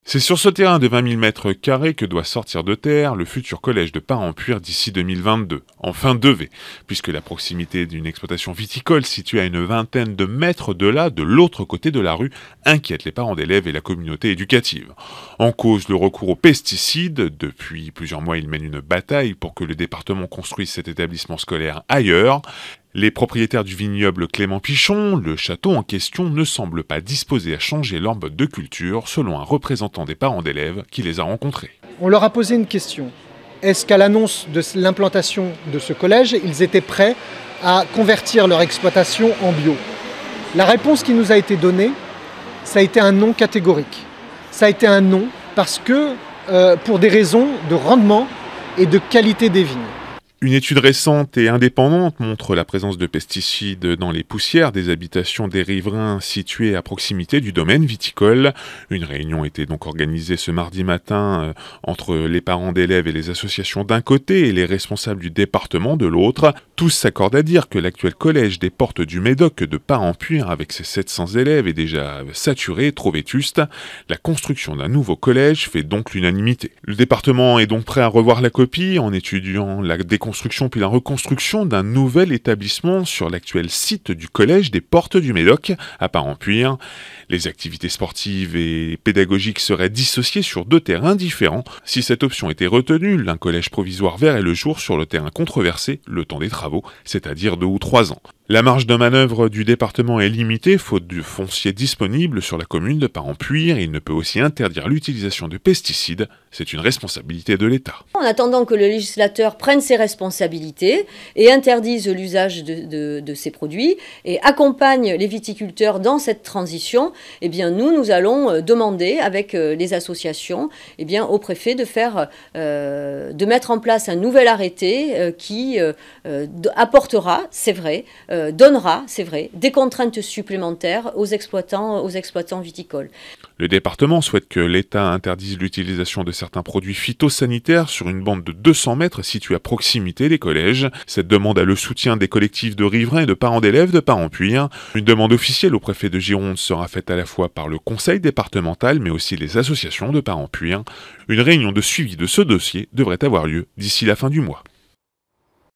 C'est sur ce terrain de 20 000 m² que doit sortir de terre le futur collège de Parempuire d'ici 2022. Enfin devait, puisque la proximité d'une exploitation viticole située à une vingtaine de mètres de là, de l'autre côté de la rue, inquiète les parents d'élèves et la communauté éducative. En cause, le recours aux pesticides. Depuis plusieurs mois, ils mènent une bataille pour que le département construise cet établissement scolaire ailleurs. Les propriétaires du vignoble Clément Pichon, le château en question, ne semblent pas disposés à changer leur mode de culture, selon un représentant des parents d'élèves qui les a rencontrés. On leur a posé une question. Est-ce qu'à l'annonce de l'implantation de ce collège, ils étaient prêts à convertir leur exploitation en bio? La réponse qui nous a été donnée, ça a été un non catégorique. Ça a été un non parce que, pour des raisons de rendement et de qualité des vignes. Une étude récente et indépendante montre la présence de pesticides dans les poussières des habitations des riverains situées à proximité du domaine viticole. Une réunion était donc organisée ce mardi matin entre les parents d'élèves et les associations d'un côté et les responsables du département de l'autre. Tous s'accordent à dire que l'actuel collège des Portes du Médoc de Parempuire, avec ses 700 élèves, est déjà saturé, trop vétuste. La construction d'un nouveau collège fait donc l'unanimité. Le département est donc prêt à revoir la copie en étudiant la déconstruction puis la reconstruction d'un nouvel établissement sur l'actuel site du collège des Portes du Médoc à Parempuire. Les activités sportives et pédagogiques seraient dissociées sur deux terrains différents. Si cette option était retenue, un collège provisoire verrait le jour sur le terrain controversé le temps des travaux, c'est-à-dire 2 ou 3 ans. La marge de manœuvre du département est limitée, faute de foncier disponible sur la commune de Parempuire. Il ne peut aussi interdire l'utilisation de pesticides. C'est une responsabilité de l'État. En attendant que le législateur prenne ses responsabilités et interdise l'usage de ces produits et accompagne les viticulteurs dans cette transition, eh bien nous allons demander avec les associations au préfet de mettre en place un nouvel arrêté qui apportera, c'est vrai, donnera, c'est vrai, des contraintes supplémentaires aux exploitants viticoles. Le département souhaite que l'État interdise l'utilisation de certains produits phytosanitaires sur une bande de 200 mètres située à proximité des collèges. Cette demande a le soutien des collectifs de riverains et de parents d'élèves de Parempuire. Une demande officielle au préfet de Gironde sera faite à la fois par le conseil départemental mais aussi les associations de Parempuire. Une réunion de suivi de ce dossier devrait avoir lieu d'ici la fin du mois.